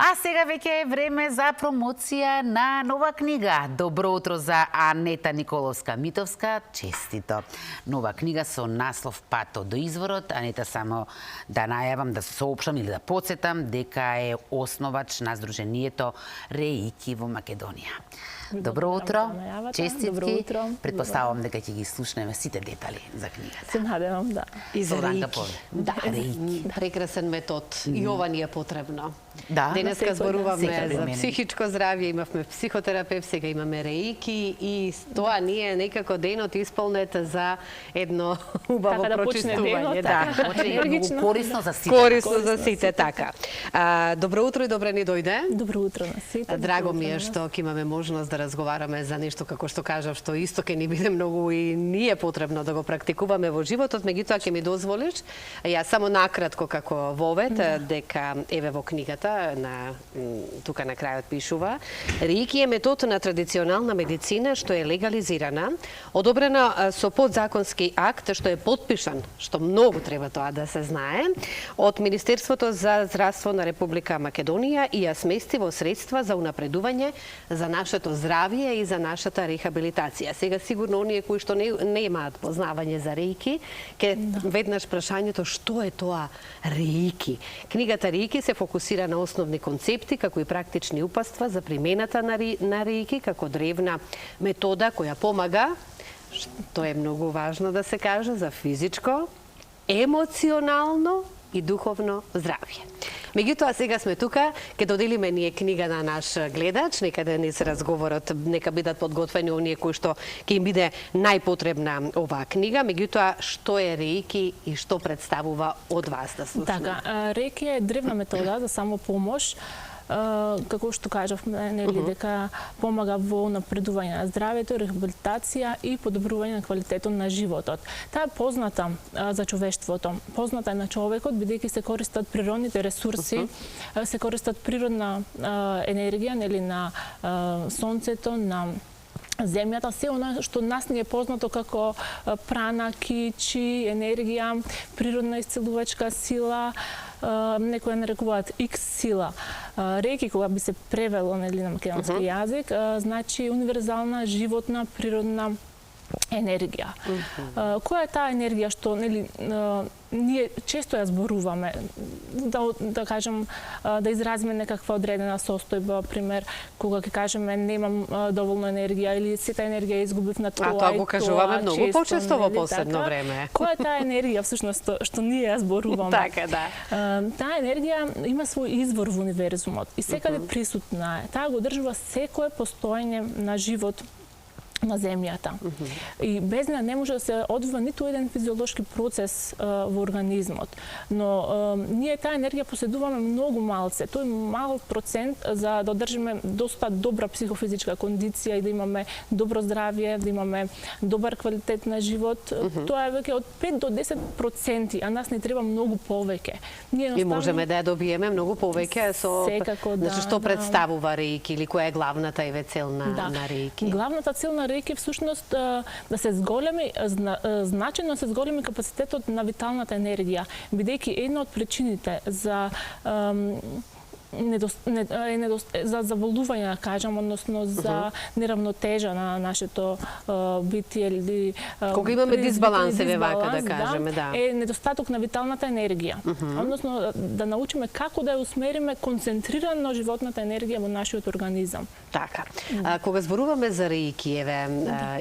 А сега веќе е време за промоција на нова книга. Добро утро за Анета Николовска-Митовска. Честито. Нова книга со наслов Патот до изворот. Анета, само да најавам, да се соопштам или да подсетам дека е основач на Сдруженијето Реики во Македонија. Добро утро, честитки. Предпоставам дека ќе ги слушнеме сите детали за книгата. Се надевам, да. И за Реики. Да, Реики. Прекрасен метод. И ова ни е потребно. Да. Денеска зборуваме за промени. психичко здравје, имавме психотерапевт, сега имаме Реики и тоа ни е некако денот исполнет за едно убаво прочистување. Многу корисно за сите. Корисно за сите, така. Добро утро и добре ни дојде. Добро утро на сите. Драго ми е што ќе имаме можност да разговараме за нешто како што кажав, што исто ќе ни биде многу и ние потребно да го практикуваме во животот, меѓутоа ќе ми дозволиш ја само накратко како вовет дека еве во книгата на тука на крајот пишува: Реики е метод на традиционална медицина што е легализирана, одобрена со подзаконски акт што е подпишан, што многу треба тоа да се знае, од Министерството за здравство на Република Македонија и ја смести во средства за унапредување за нашето здравје и за нашата рехабилитација. Сега сигурно оние кои што не имаат познавање за Реики, ке веднаш прашањето што е тоа Реики. Книгата Реики се фокусира на основни концепти како и практични упатства за примената на Реики како древна метода која помага, што е многу важно да се каже, за физичко, емоционално и духовно здравје. Меѓутоа, сега сме тука, ќе доделиме ние книга на наш гледач, нека да ни се разговорот, нека бидат подготвени оние кои што ќе им биде најпотребна оваа книга. Меѓутоа, што е Реики и што представува од вас да слушаме? Така, Реики е древна метода за самопомош, како што кажав, нели, дека помага во напредување на здравјето, рехабилитација и подобрување на квалитетот на животот. Таа е позната за човештвото, позната е на човекот, бидејќи се користат природните ресурси, се користат природна енергија, нели, на сонцето, на земјата, се она што нас ни е познато како прана, кичи, енергија, природна исцелувачка сила, некои нарекуваат X сила. Реики, кога би се превело, нели, на македонски јазик, значи универзална, животна, природна енергија. Која е таа енергија што, нели, ние често ја зборуваме, да кажем, да изразиме некаква одредена состојба, пример, кога ќе кажеме немам доволно енергија или сета енергија изгубив на тоа. Тоа го кажуваме многу почесто во последно време. Која е таа енергија всушност што ние ја зборуваме? Така, да. Таа енергија има свој извор во универзумот и секаде присутна е. Таа го одржува секое постоење на живот на земјата. И без неа не може да се одвива ниту еден физиолошки процес во организмот. Но ние таа енергија поседуваме многу малце. Тој мал процент за да одржиме доста добра психофизичка кондиција и да имаме добро здравје, да имаме добар квалитет на живот. Тоа е веќе од 5 до 10%, а нас не треба многу повеќе. И можеме да ја добиеме многу повеќе со секако, значи што представува Реики или која е главната цел на Реики? Главната цел на Реики всушност да се зголеми, значајно се зголеми капацитетот на виталната енергија, бидејќи една од причините за за заболување, да кажам, односно за неравнотежа на нашето битие или кога имаме дисбаланс, вака да кажеме, да, е недостаток на виталната енергија. Односно да научиме како да ја усмериме концентрирано животната енергија во нашиот организам. Така. Кога зборуваме за Реики, еве,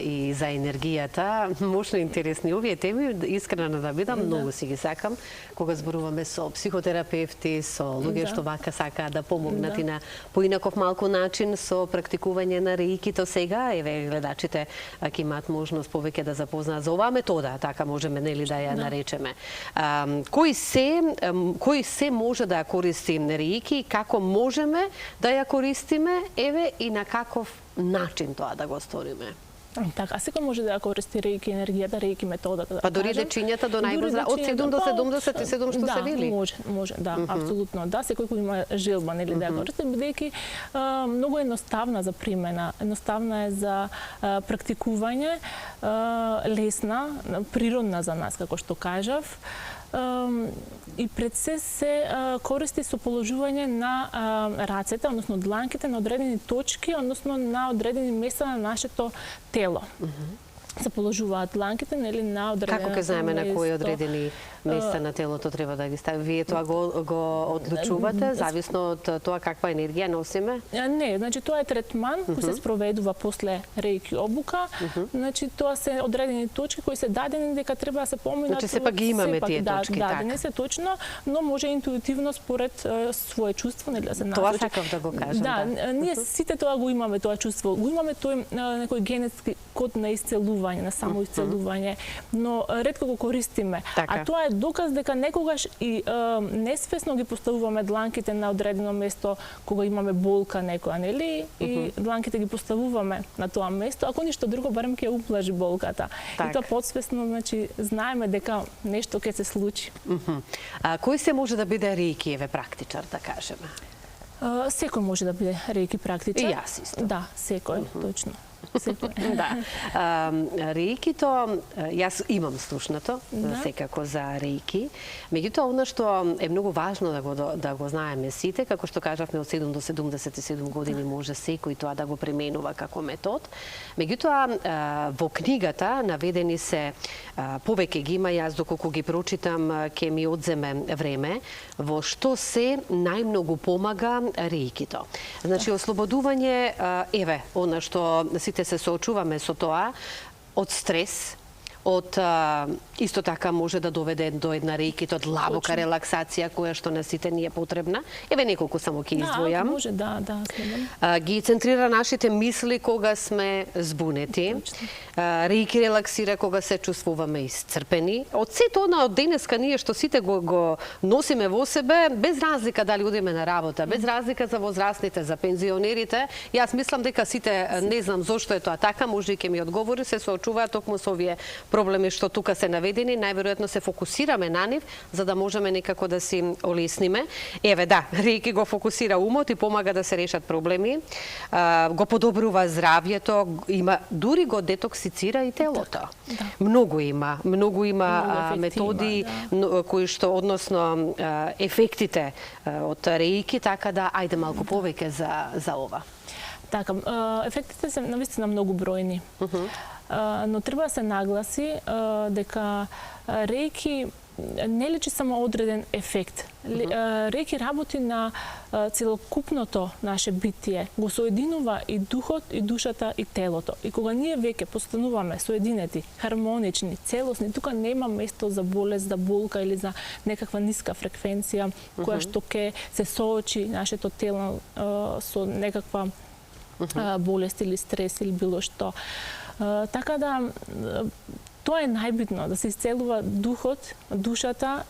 и за енергијата, мощно интересни овие теми, искрена да бидам, многу си ги сакам. Кога зборуваме со психотерапевти, со луѓе што вака сакаат да помогнат и на поинаков малку начин со практикување на Реикито сега, еве, гледачите ќе имаат можност повеќе да запознаат за оваа метода, така можеме, нели, да ја наречеме. Кој се може да ја користи Реики, како можеме да ја користиме, еве, и на каков начин тоа да го сториме? Така, секој може да ја користи Реики енергијата, Реики методата. Па дури дечињата до најмозра, од 7 до 77 што се вели? Да, може, да, апсолутно. Да, секој кој има желба, нели, да ја користи, бидејќи многу едноставна за примена, едноставна е за практикување, лесна, природна за нас, како што кажав. и пред се користи со положување на рацете, односно дланките на одредени точки, односно на одредени места на нашето тело. Се положуваат дланките, нели, на одредено Како ќе знаеме на кои место. одредени места на телото треба да ги стави? Вие тоа го одлучувате, зависно од тоа каква енергија носиме? Не, значи тоа е третман кој се спроведува после рейки обука. Значи тоа се одредени точки кои се дадени дека треба да се поминат. Значи сепак ги имаме тие точки, дадени така. се точно, но може интуитивно според свое чувство, нели, да се Тоа научи. сакав да го кажам. Да, ние сите тоа го имаме, тоа чувство. Го имаме тој некој генетски код на исцелување, на самоисцелување, но ретко го користиме. Така. А тоа е доказ дека некогаш и несвесно ги поставуваме дланките на одредено место кога имаме болка некоја, нели? И дланките ги поставуваме на тоа место, ако ништо друго, барем ќе уплажи болката. Так. И тоа подсвесно, значи, знаеме дека нешто ќе се случи. Кој се може да биде рейкиеве практичар, да кажеме? Секој може да биде рейки практичар. И јас исто. Да, секој, точно. Секој. Да. Рейкито, јас имам слушнато, секако за рейки. Меѓутоа, она што е многу важно да го знаеме сите, како што кажавме, од 7 до 77 години може секој тоа да го применува како метод. Меѓутоа, во книгата наведени се, повеќе ги има, јас доколку ги прочитам, ќе ми одземе време, во што се најмногу помага рейкито. Значи, ослободување, еве, она што сите се соочуваме со тоа, од стрес, од исто така може да доведе до една рейкито длабока релаксација која што на сите ни е потребна. Еве неколку само ќе издвојам. Да, може, да, следам. Ги центрира нашите мисли кога сме збунети. Рейки релаксира кога се чувствуваме исцрпени. Од сето она од денеска ние што сите го носиме во себе, без разлика дали одиме на работа, без разлика за возрастните, за пензионерите. Јас мислам дека сите, не знам зошто е тоа така, може и ќе ми одговори, се соочуваат токму со овие проблеми што тука се наведени, најверојатно се фокусираме на нив за да можеме некако да си олесниме. Еве да, рейки го фокусира умот и помага да се решат проблеми, го подобрува здравјето, има дури го детоксицира и телото. Да. Многу има методи кои што односно ефектите од рейки, така да ајде малку повеќе за ова. Така, ефектите се навистина многу бројни. Но треба да се нагласи дека рейки не лечи само одреден ефект. Рейки работи на целокупното наше битие. Го соединува и духот, и душата, и телото. И кога ние веќе постануваме соединети, хармонични, целосни, тука нема место за болест, за болка или за некаква ниска фреквенција која што ќе се соочи нашето тело со некаква болест или стрес или било што. Така да, тоа е најбитно, да се исцелува духот, душата.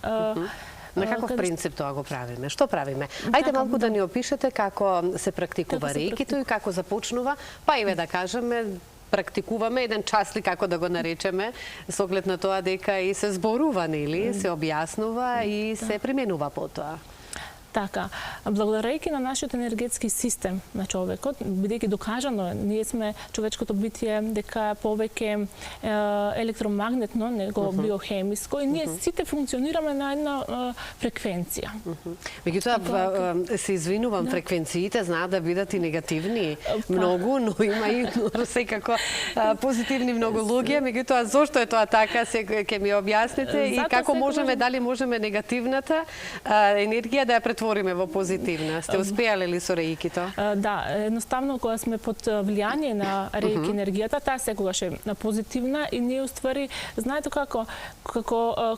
На каков принцип тоа го правиме? Што правиме? Ајде малку да ни опишете како се практикува рейкито и како започнува, па еве да кажеме, практикуваме еден час ли како да го наречеме, со оглед на тоа дека и се зборува, нели, се објаснува и се применува потоа. Така, благодарејќи на нашиот енергетски систем на човекот, бидејќи докажано, ние сме човечкото битие дека повеќе електромагнетно него биохемиско и ние сите функционираме на една фреквенција. Меѓутоа, се извинувам, фреквенциите знаат да бидат и негативни многу, но има и секако позитивни многу луѓе. Меѓутоа, зошто е тоа така, ќе ми објасните и како можеме, дали можеме негативната енергија да ја претвориме во позитивна. Сте успеале ли со рейкито? Да, едноставно кога сме под влијание на рейки енергијата, таа секогаш е позитивна и ние уствари, знаете како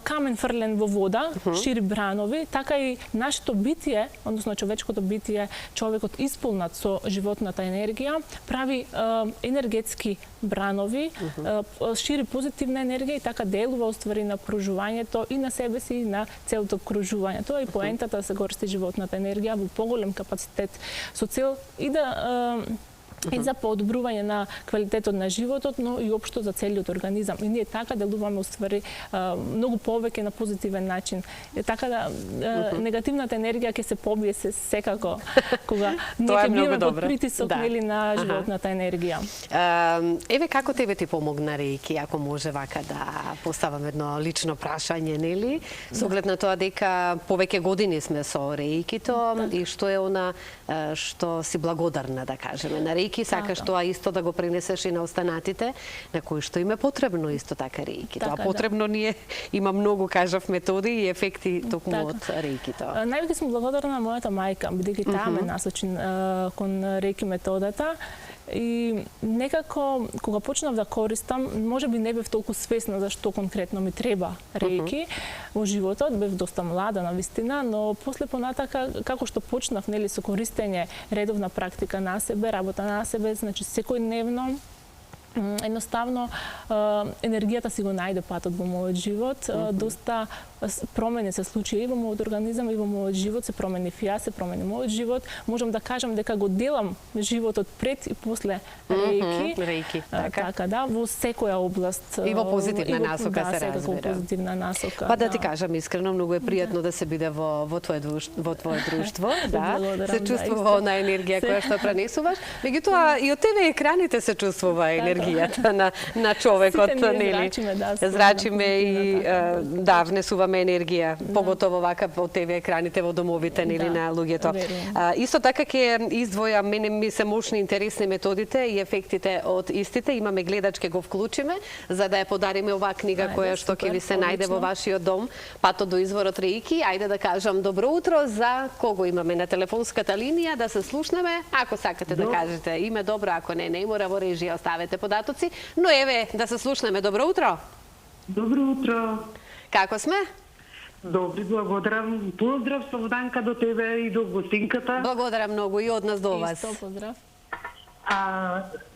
камен фрлен во вода, шири бранови, така и нашето битие, односно човечкото битие, човекот исполнат со животната енергија, прави енергетски бранови, шири позитивна енергија и така делува уствари на кружувањето и на себе си и на целото кружување. Тоа е поентата да се користи животната енергија во поголем капацитет со цел и да и за подобрување на квалитетот на животот, но и општо за целиот организам. И ние така делуваме уствари многу повеќе на позитивен начин. Така да негативната енергија ќе се побие секако кога ние ќе бидеме под притисок нели на животната енергија. Еве како тебе ти помогна Реики, ако може вака да поставам едно лично прашање, нели? Со оглед на тоа дека повеќе години сме со Реикито и што е она што си благодарна, да кажеме, на Реики, сакаш тоа исто да го пренесеш и на останатите, на кои што им е потребно исто така Реикито. А потребно ние има многу, кажав, методи и ефекти токму од Реикито. Највеќе сум благодарна на мојата мајка, бидејќи таа ме насочи кон Реики методата. И некако, кога почнав да користам, можеби не бев толку свесна за што конкретно ми треба Реики во животот, бев доста млада навистина, но после понатака, како што почнав нели со користење, редовна практика на себе, работа на себе, значи секојдневно, едноставно енергијата си го најде патот во мојот живот. Доста промени се случија и во мојот организам и во мојот живот, се промени јас, се промени мојот живот. Можам да кажам дека го делам животот пред и после Реики. Така да, во секоја област. И во позитивна насока се разбира. Во позитивна насока. Па да ти кажам искрено, многу е пријатно да се биде во твое друштво, да. Се чувствува она енергија која што пренесуваш. Меѓутоа и од тебе екраните се чувствува енергијата на човекот, нели? Зрачиме и да, внесуваме енергија, поготово вака од ТВ екраните во домовите, нели, на луѓето. Исто така ќе издвојам, мене ми се мощни интересни методите и ефектите од истите. Имаме гледач, ќе го вклучиме, за да ја подариме оваа книга која што ќе ви се најде во вашиот дом, Патот до изворот Реики. Ајде да кажам добро утро за кого имаме на телефонската линија, да се слушнеме. Ако сакате да кажете име, добро, ако не мора во режија оставете податоци. Но еве, да се слушнеме. Добро утро. Добро утро. Како сме? Добри, благодарам. Поздрав со Вданка до тебе и до гостинката. Благодарам многу и од нас до вас. Исто поздрав.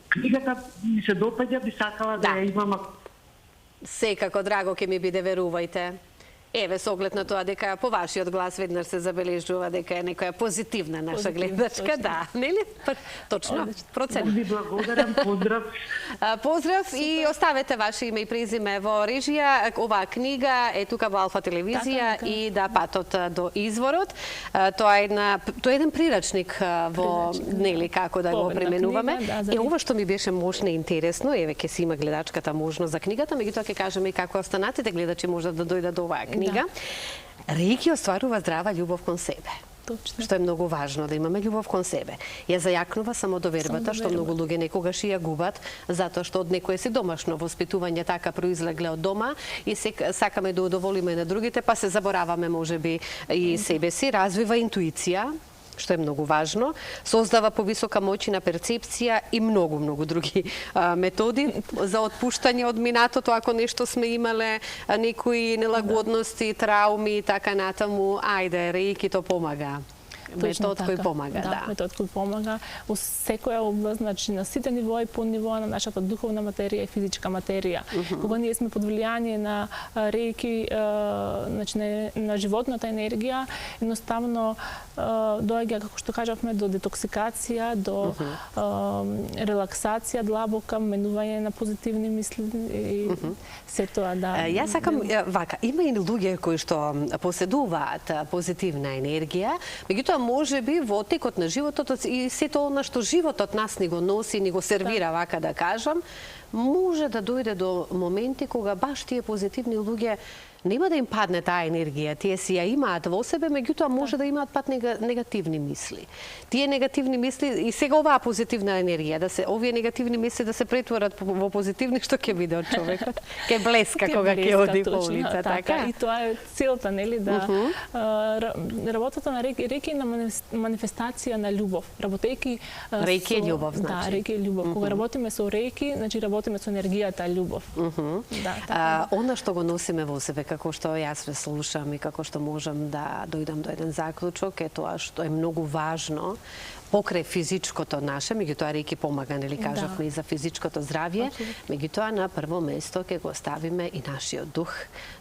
Книгата ми се допаѓа, би сакала да ја имам. Секако, драго ќе ми биде, верувајте. Еве, со оглед на тоа дека по вашиот глас веднаш се забележува дека е некоја позитивна наша гледачка, да, нели? Точно, процент. Ви благодарам, поздрав. Поздрав и оставете ваше име и презиме во режија. Оваа книга е тука во Алфа телевизија и да, Патот до изворот. Тоа е еден прирачник во, нели, како да го применуваме. Ова што ми беше мощно и интересно, еве ќе си има гледачката можност за книгата, меѓутоа ќе кажеме и како останатите гледачи можат да дојдат до оваа книга. Реики остварува здрава љубов кон себе. Точно. Што е многу важно, да имаме љубов кон себе. Ја зајакнува самодовербата, што многу луѓе некогаш ја губат, затоа што од некое си домашно воспитување така произлегле од дома и сакаме да удоволиме на другите, па се забораваме можеби и себе си, развива интуиција, што е многу важно, создава повисока моќна перцепција и многу други методи за отпуштање од минатото, ако нешто сме имале, некои нелагодности, трауми и така натаму. Ајде, Реики то помага. Метод кој помага, да. Метод кој помага во секоја област, значи на сите нивои, по нивоа на нашата духовна материја и физичка материја. Кога ние сме под влијание на Реики, значи на животната енергија, едноставно доаѓа, како што кажавме, до детоксикација, до релаксација длабока, менување на позитивни мисли и се тоа, да. Јас сакам вака, има и луѓе кои што поседуваат позитивна енергија, меѓутоа може би во текот на животот и сето она што животот нас ни го носи, ни го сервира, вака да кажам, може да дојде до моменти кога баш тие позитивни луѓе нема да им падне таа енергија, тие си ја имаат во себе, меѓутоа може да имаат пат негативни мисли. Тие негативни мисли и сега оваа позитивна енергија, овие негативни мисли да се претворат во позитивни, што ќе биде од човекот? Ќе блеска кога ќе оди по улица, така? И тоа е целта, нели, да работата на Реики на манифестација на љубов. Работејќи Реики е љубов, значи. Да, Реики е љубов. Кога работиме со Реики, значи работиме со енергијата љубов. Она што го носиме во себе како што јас ве слушам и како што можам да дојдам до еден заклучок е тоа што е многу важно покрај физичкото наше, меѓутоа реiki помага, нели кажавме и за физичкото здравје, меѓутоа на прво место ќе го ставиме и нашиот дух,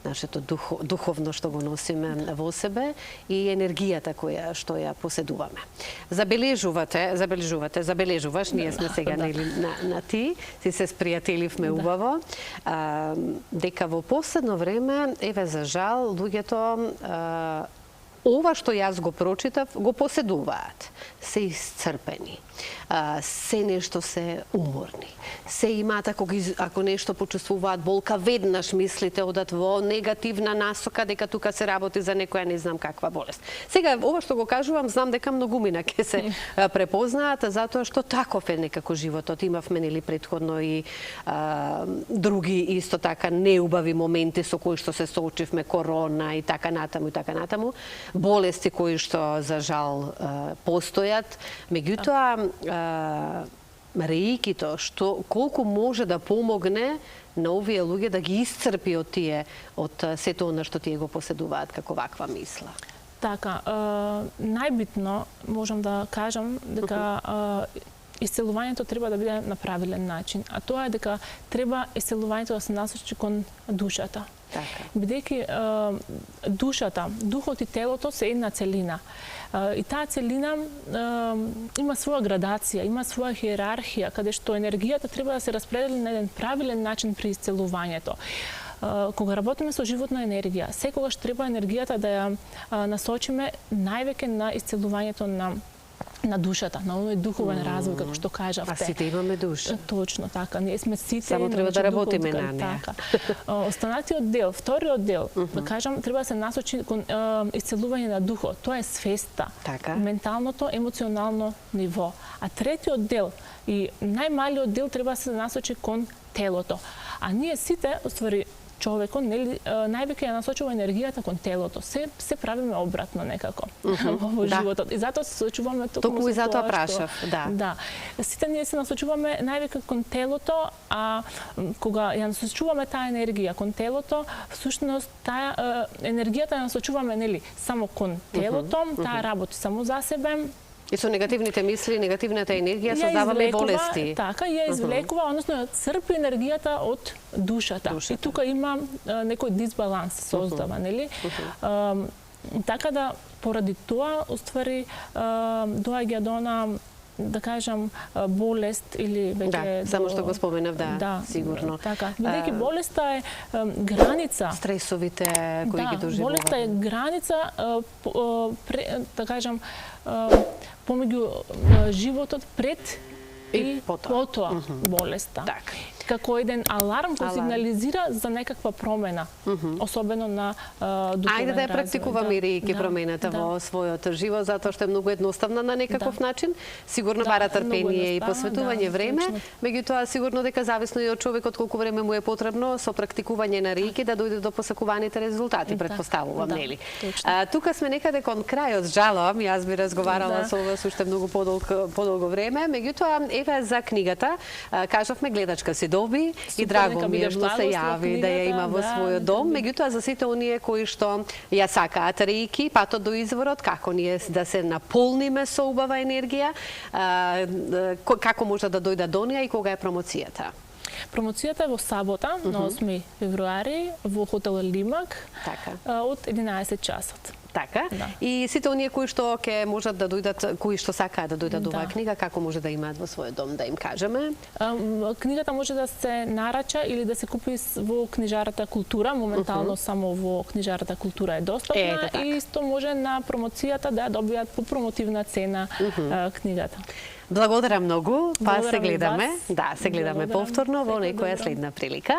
нашето духовно што го носиме во себе и енергијата што ја поседуваме. Забележуваш, ние сме сега нели на ти, си се спријателивме убаво, дека во последно време, еве за жал, луѓето ова што јас го прочитав, го поседуваат. Се исцрпени, се нешто се уморни, се имаат ако нешто почувствуваат болка, веднаш мислите одат во негативна насока дека тука се работи за некоја не знам каква болест. Сега, ова што го кажувам, знам дека многумина ќе се препознаат, затоа што таков е некако животот. Имавме нели претходно и други исто така неубави моменти со кои што се соочивме, корона и така натаму, болести кои што за жал постојат, меѓутоа реикито колку може да помогне на овие луѓе да ги исцрпи од сето она што тие го поседуваат како ваква мисла. Така, најбитно можам да кажам дека исцелувањето треба да биде на правилен начин, а тоа е дека треба исцелувањето да се насочи кон душата. Бидејќи душата, духот и телото се една целина. И таа целина има своја градација, има своја хиерархија, каде што енергијата треба да се распредели на еден правилен начин при исцелувањето. Кога работиме со животна енергија, секогаш треба енергијата да ја насочиме највеќе на исцелувањето на душата, на оној духовен развој, како што кажавте. А сите имаме душа. Точно така, ние сме сите. Само треба да работиме на неа. Останатиот дел, вториот дел, да кажам, треба да се насочи кон исцелување на духот. Тоа е свеста, менталното, емоционално ниво. А третиот дел и најмалиот дел треба да се насочи кон телото. А ние сите, оствари, човекот нели највеќе ја насочува енергијата кон телото. Се правиме обратно некако во животот. И затоа се соочуваме токму и затоа прашав, да. Сите ние се насочуваме највеќе кон телото, а кога ја насочуваме таа енергија кон телото, всушност таа енергијата ја насочуваме нели само кон телото, таа работи само за себе. И со негативните мисли, негативната енергија создаваме болести. Така, ја извлекува, односно ја црпи енергијата од душата. И тука има некој дисбаланс создава, нели? Така да, поради тоа, уствари, доаѓа до она, да кажам, болест или веќе... Да, само што го споменав, сигурно. Така, бидејќи болеста е граница. Стресовите кои ги доживуваме. Болеста е граница, да кажам, помеѓу животот пред и потоа болеста. Како еден аларм кој сигнализира за некаква промена, особено на духовен развој. Ајде да ја практикуваме и реики промената во својот живот, затоа што е многу едноставна на некаков начин. Сигурно бара трпение и посветување време, меѓутоа сигурно дека зависно и од човекот колку време му е потребно со практикување на реики да дојде до посакуваните резултати, претпоставувам, нели? Тука сме некаде кон крајот, жалам, јас би разговарала со вас уште многу подолго време, меѓутоа еве за книгата, кажавме гледачка си доби и драго ми е што се јави да ја има во својот дом. Меѓутоа за сите оние кои што ја сакаат реики, патот до изворот, како ние да се наполниме со убава енергија, како може да дојдат до неа и кога е промоцијата? Промоцијата е во сабота, на 8 февруари, во хотел Лимак, од 11 часот. Така. И сите оние кои што ќе можат да дојдат, кои што сакаат да дојдат до оваа книга, како може да имаат во својот дом, да им кажеме? Книгата може да се нарача или да се купи во книжарата Култура, моментално само во книжарата Култура е достапна и исто може на промоцијата да добијат по промотивна цена книгата. Благодарам многу, па се гледаме. Да, се гледаме повторно во некоја следна прилика.